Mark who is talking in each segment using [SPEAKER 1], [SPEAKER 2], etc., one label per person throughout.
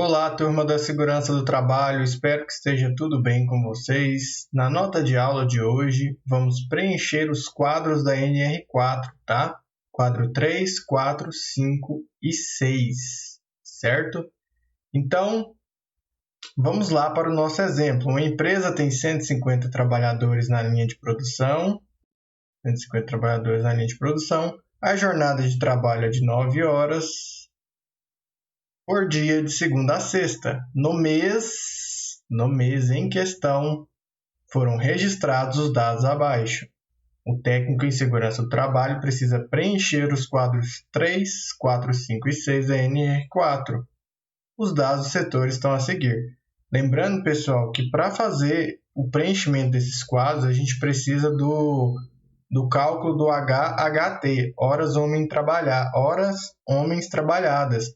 [SPEAKER 1] Olá, turma da Segurança do Trabalho, espero que esteja tudo bem com vocês. Na nota de aula de hoje, vamos preencher os quadros da NR4, tá? Quadro 3, 4, 5 e 6, certo? Então, vamos lá para o nosso exemplo. Uma empresa tem 150 trabalhadores na linha de produção, a jornada de trabalho é de 9 horas, por dia de segunda a sexta. No mês em questão, foram registrados os dados abaixo. O técnico em segurança do trabalho precisa preencher os quadros 3, 4, 5 e 6 da NR4. Os dados do setor estão a seguir. Lembrando, pessoal, que para fazer o preenchimento desses quadros, a gente precisa do cálculo do HHT, horas homens trabalhadas,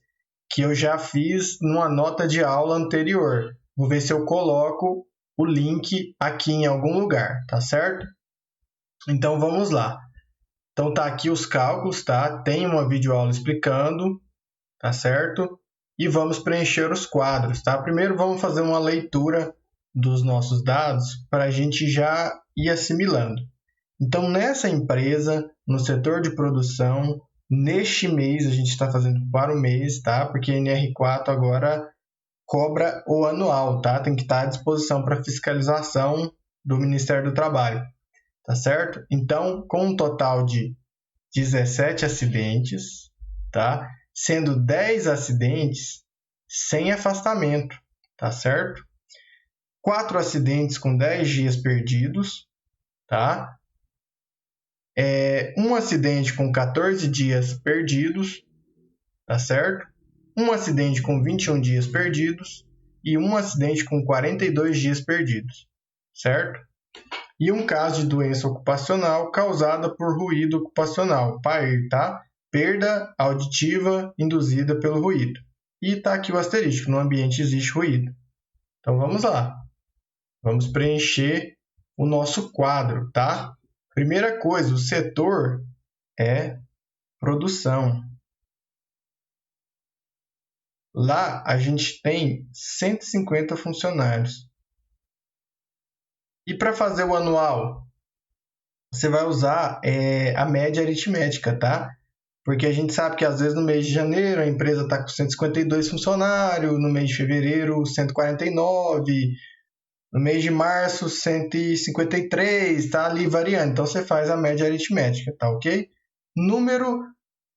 [SPEAKER 1] que eu já fiz numa nota de aula anterior. Vou ver se eu coloco o link aqui em algum lugar, tá certo? Então vamos lá. Então tá aqui os cálculos, tá? Tem uma videoaula explicando, tá certo? E vamos preencher os quadros, tá? Primeiro vamos fazer uma leitura dos nossos dados para a gente já ir assimilando. Então nessa empresa, no setor de produção, neste mês, a gente está fazendo para o mês, tá? Porque a NR4 agora cobra o anual, tá? Tem que estar à disposição para fiscalização do Ministério do Trabalho, tá certo? Então, com um total de 17 acidentes, tá? Sendo 10 acidentes sem afastamento, tá certo? 4 acidentes com 10 dias perdidos, tá? Um acidente com 14 dias perdidos, tá certo? Um acidente com 21 dias perdidos e um acidente com 42 dias perdidos, certo? E um caso de doença ocupacional causada por ruído ocupacional, PAIR, tá? Perda auditiva induzida pelo ruído. E tá aqui o asterisco, no ambiente existe ruído. Então vamos lá. Vamos preencher o nosso quadro, tá? Primeira coisa, o setor é produção. Lá a gente tem 150 funcionários. E para fazer o anual, você vai usar a média aritmética, tá? Porque a gente sabe que às vezes no mês de janeiro a empresa está com 152 funcionários, no mês de fevereiro 149, no mês de março 153, tá ali variando. Então você faz a média aritmética, tá ok? Número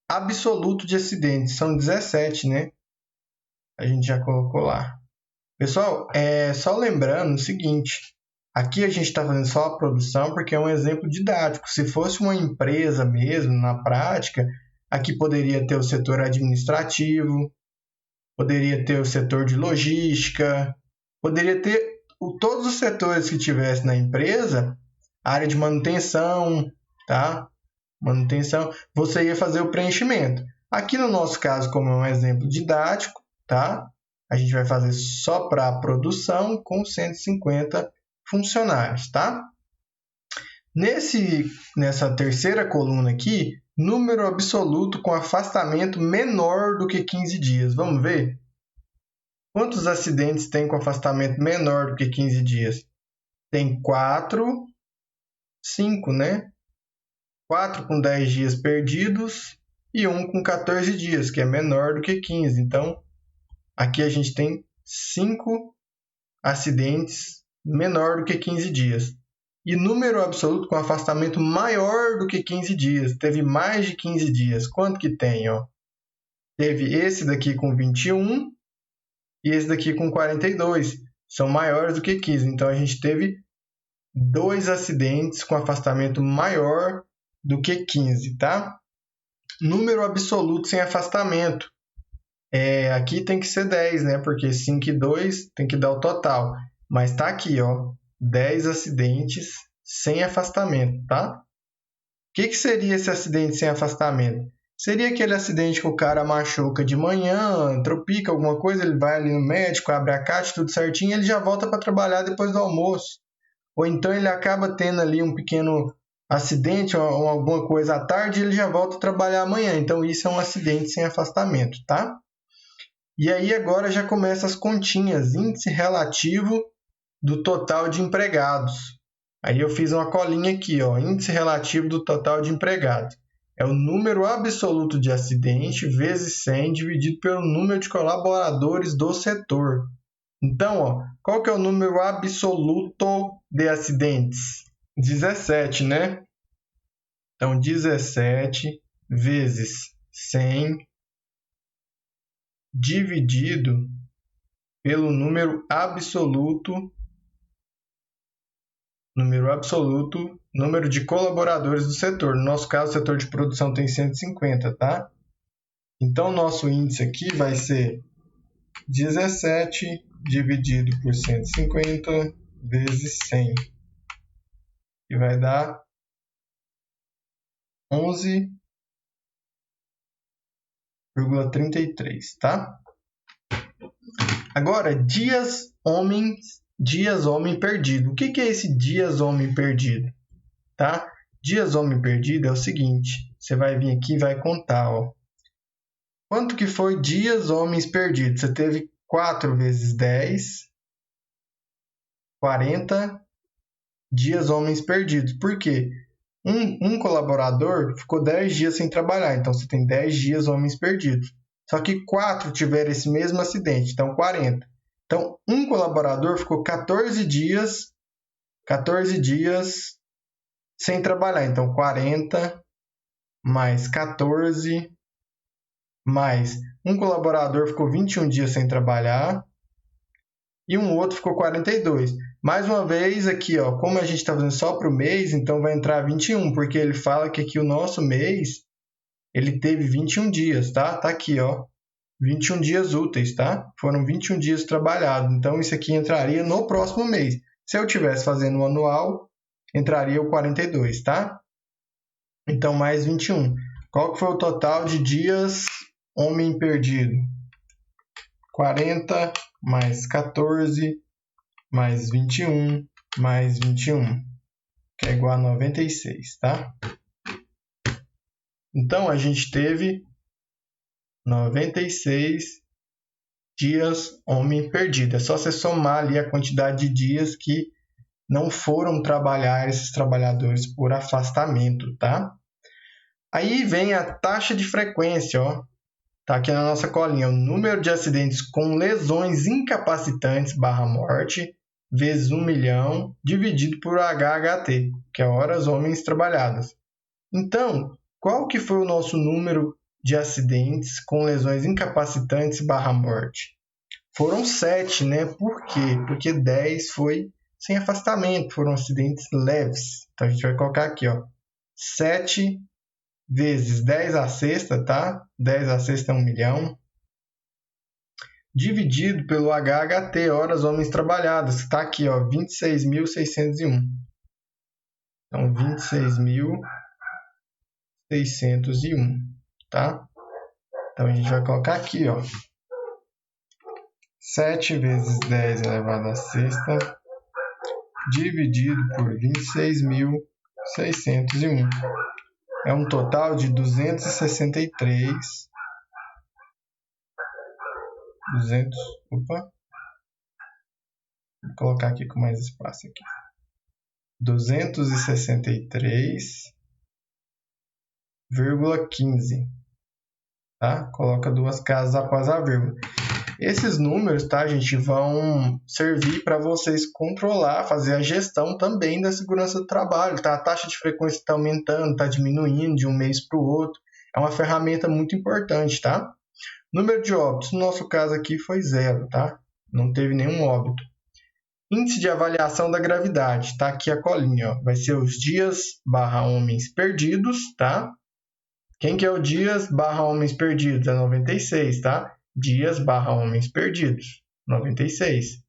[SPEAKER 1] absoluto de acidentes, são 17, né? A gente já colocou lá. Pessoal, só lembrando o seguinte, aqui a gente está fazendo só a produção porque é um exemplo didático. Se fosse uma empresa mesmo, na prática, aqui poderia ter o setor administrativo, poderia ter o setor de logística, poderia ter todos os setores que tivesse na empresa, área de manutenção, tá? Manutenção, você ia fazer o preenchimento. Aqui no nosso caso, como é um exemplo didático, tá? A gente vai fazer só para a produção com 150 funcionários, tá? Nessa terceira coluna aqui, número absoluto com afastamento menor do que 15 dias. Vamos ver? Quantos acidentes tem com afastamento menor do que 15 dias? Tem 4, 5, né? 4 com 10 dias perdidos e 1 com 14 dias, que é menor do que 15. Então, aqui a gente tem 5 acidentes menor do que 15 dias. E número absoluto com afastamento maior do que 15 dias. Teve mais de 15 dias. Quanto que tem? Ó? Teve esse daqui com 21 e esse daqui com 42. São maiores do que 15. Então, a gente teve 2 acidentes com afastamento maior do que 15, tá? Número absoluto sem afastamento. Aqui tem que ser 10, né? Porque 5 e 2 tem que dar o total. Mas tá aqui, ó. 10 acidentes sem afastamento, tá? O que seria esse acidente sem afastamento? Seria aquele acidente que o cara machuca de manhã, tropica alguma coisa, ele vai ali no médico, abre a caixa, tudo certinho, ele já volta para trabalhar depois do almoço. Ou então ele acaba tendo ali um pequeno acidente ou alguma coisa à tarde e ele já volta a trabalhar amanhã. Então isso é um acidente sem afastamento, tá? E aí agora já começa as continhas, índice relativo do total de empregados. Aí eu fiz uma colinha aqui, ó, índice relativo do total de empregados. É o número absoluto de acidente vezes 100 dividido pelo número de colaboradores do setor. Então, ó, qual que é o número absoluto de acidentes? 17, né? Então, 17 vezes 100 dividido pelo número absoluto, número de colaboradores do setor. No nosso caso, o setor de produção tem 150, tá? Então, nosso índice aqui vai ser 17 dividido por 150 vezes 100, que vai dar 11,33, tá? Agora, dias homem perdido. O que é esse dias homem perdido? Tá? Dias homem perdido é o seguinte, você vai vir aqui e vai contar, ó. Quanto que foi dias homens perdidos? Você teve 4 vezes 10, 40 dias homens perdidos. Por quê? Um colaborador ficou 10 dias sem trabalhar, então você tem 10 dias homens perdidos. Só que 4 tiveram esse mesmo acidente, então 40. Então, um colaborador ficou 14 dias sem trabalhar. Então, 40 mais 14 mais um colaborador ficou 21 dias sem trabalhar e um outro ficou 42. Mais uma vez aqui, ó, como a gente está fazendo só para o mês, então vai entrar 21, porque ele fala que aqui o nosso mês ele teve 21 dias, tá? Tá aqui, ó, 21 dias úteis, tá? Foram 21 dias trabalhados, então isso aqui entraria no próximo mês. Se eu estivesse fazendo o anual, entraria o 42, tá? Então, mais 21. Qual que foi o total de dias homem perdido? 40 mais 14 mais 21 mais 21, que é igual a 96, tá? Então, a gente teve 96 dias homem perdido. É só você somar ali a quantidade de dias que não foram trabalhar esses trabalhadores por afastamento, tá? Aí vem a taxa de frequência, ó. Tá aqui na nossa colinha, o número de acidentes com lesões incapacitantes /morte vezes 1 milhão dividido por HHT, que é horas homens trabalhadas. Então, qual que foi o nosso número de acidentes com lesões incapacitantes /morte? Foram 7, né? Por quê? Porque 10 foi sem afastamento, foram acidentes leves. Então, a gente vai colocar aqui, ó, 7 vezes 10 à sexta, tá? 10 à sexta é 1 milhão. Dividido pelo HHT, horas homens trabalhadas, que está aqui, ó, 26.601. Então, 26.601, tá? Então, a gente vai colocar aqui, ó, 7 vezes 10 elevado à sexta, dividido por 26.601. É um total de 263. Vou colocar aqui com mais espaço aqui. 263,15. Tá? Coloca duas casas após a vírgula. Esses números, tá, gente, vão servir para vocês controlar, fazer a gestão também da segurança do trabalho, tá? A taxa de frequência está aumentando, está diminuindo de um mês para o outro. É uma ferramenta muito importante, tá? Número de óbitos, no nosso caso aqui foi 0, tá? Não teve nenhum óbito. Índice de avaliação da gravidade, tá aqui a colinha, ó. Vai ser os dias /homens perdidos, tá? Quem que é o dias /homens perdidos? É 96, tá? Dias /homens perdidos, 96.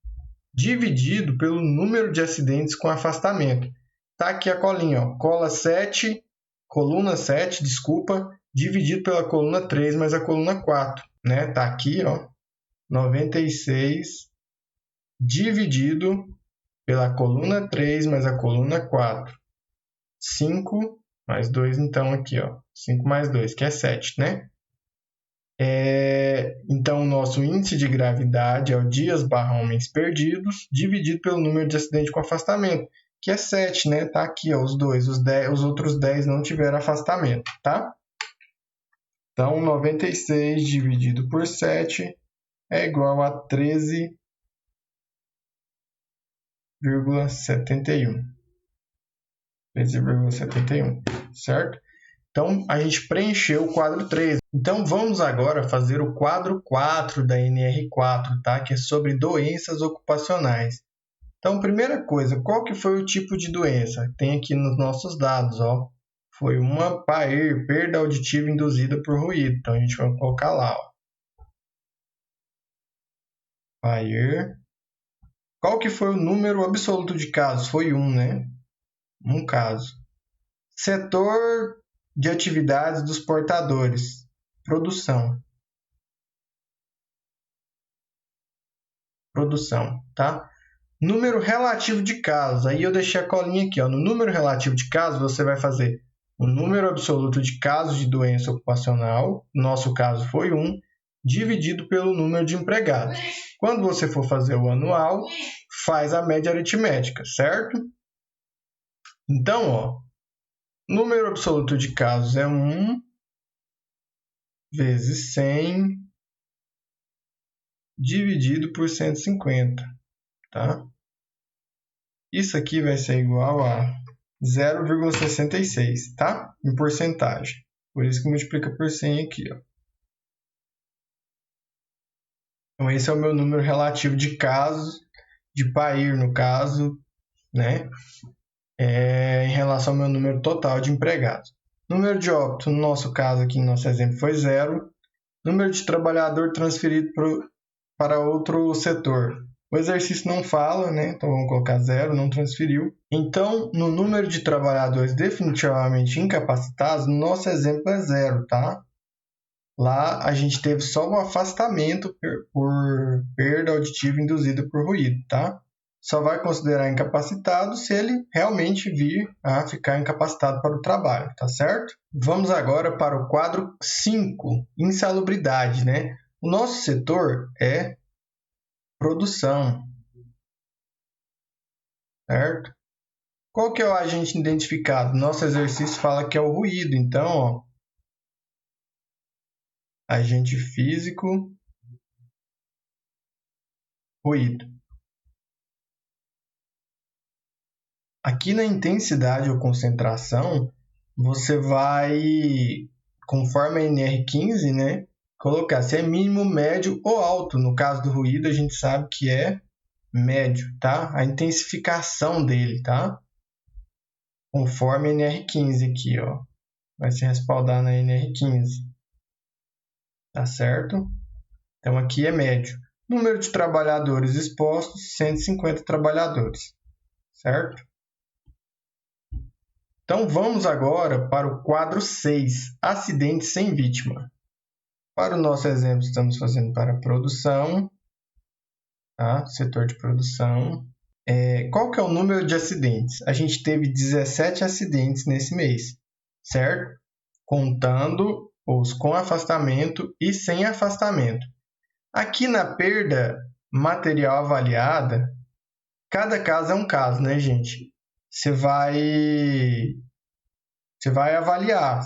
[SPEAKER 1] Dividido pelo número de acidentes com afastamento. Tá aqui a colinha, ó. Coluna 7, dividido pela coluna 3 mais a coluna 4, né? Tá aqui, ó, 96 dividido pela coluna 3 mais a coluna 4. 5 mais 2, então, aqui, ó. 5 mais 2, que é 7, né? Então, o nosso índice de gravidade é o dias/homens perdidos, dividido pelo número de acidentes com afastamento, que é 7, né? Tá aqui, ó, os dois. Os outros 10 não tiveram afastamento, tá? Então, 96 dividido por 7 é igual a 13,71. 13,71, certo? Então, a gente preencheu o quadro 3. Então, vamos agora fazer o quadro 4 da NR4, tá? Que é sobre doenças ocupacionais. Então, primeira coisa, qual que foi o tipo de doença? Tem aqui nos nossos dados, ó. Foi uma PAIR, perda auditiva induzida por ruído. Então, a gente vai colocar lá, ó. PAIR. Qual que foi o número absoluto de casos? Foi 1, né? Um caso. Setor de atividades dos portadores. Produção. Produção, tá? Número relativo de casos. Aí eu deixei a colinha aqui, ó. No número relativo de casos, você vai fazer o número absoluto de casos de doença ocupacional. No nosso caso foi 1, dividido pelo número de empregados. Quando você for fazer o anual, faz a média aritmética, certo? Então, ó, número absoluto de casos é 1 vezes 100 dividido por 150, tá? Isso aqui vai ser igual a 0,66, tá? Em porcentagem. Por isso que multiplica por 100 aqui, ó. Então, esse é o meu número relativo de casos, de PAIR, no caso, né? Em relação ao meu número total de empregados. Número de óbito, no nosso caso aqui, no nosso exemplo, foi 0. Número de trabalhador transferido para outro setor. O exercício não fala, né? Então vamos colocar 0, não transferiu. Então, no número de trabalhadores definitivamente incapacitados, nosso exemplo é 0, tá? Lá a gente teve só o afastamento por perda auditiva induzida por ruído, tá? Só vai considerar incapacitado se ele realmente vir a ficar incapacitado para o trabalho, tá certo? Vamos agora para o quadro 5, insalubridade, né? O nosso setor é produção, certo? Qual que é o agente identificado? Nosso exercício fala que é o ruído, então, ó, agente físico, ruído. Aqui na intensidade ou concentração, você vai, conforme a NR15, né, colocar se é mínimo, médio ou alto. No caso do ruído, a gente sabe que é médio, tá? A intensificação dele, tá? Conforme a NR15 aqui, ó. Vai se respaldar na NR15. Tá certo? Então, aqui é médio. Número de trabalhadores expostos, 150 trabalhadores. Certo? Então, vamos agora para o quadro 6, acidentes sem vítima. Para o nosso exemplo, estamos fazendo para produção, tá? Setor de produção. Qual que é o número de acidentes? A gente teve 17 acidentes nesse mês, certo? Contando os com afastamento e sem afastamento. Aqui na perda material avaliada, cada caso é um caso, né, gente? Você vai avaliar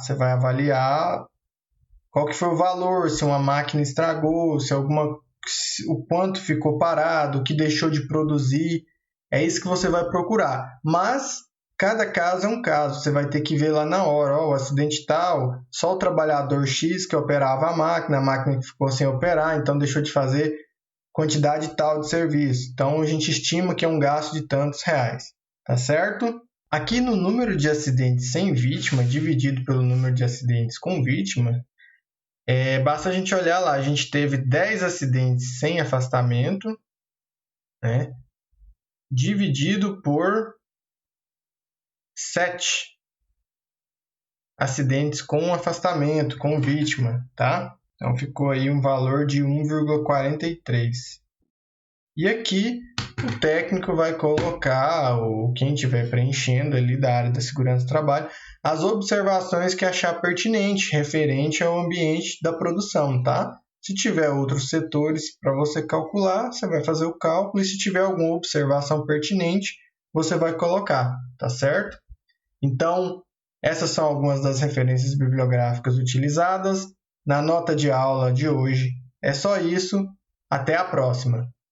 [SPEAKER 1] qual que foi o valor, se uma máquina estragou, o quanto ficou parado, o que deixou de produzir. É isso que você vai procurar. Mas cada caso é um caso. Você vai ter que ver lá na hora, ó, o acidente tal, só o trabalhador X que operava a máquina que ficou sem operar, então deixou de fazer quantidade tal de serviço. Então a gente estima que é um gasto de tantos reais. Tá certo? Aqui no número de acidentes sem vítima, dividido pelo número de acidentes com vítima, basta a gente olhar lá. A gente teve 10 acidentes sem afastamento, né? Dividido por 7 acidentes com afastamento, com vítima, tá? Então ficou aí um valor de 1,43. E aqui o técnico vai colocar, ou quem estiver preenchendo ali da área da segurança do trabalho, as observações que achar pertinente, referente ao ambiente da produção, tá? Se tiver outros setores para você calcular, você vai fazer o cálculo, e se tiver alguma observação pertinente, você vai colocar, tá certo? Então, essas são algumas das referências bibliográficas utilizadas na nota de aula de hoje. É só isso, até a próxima!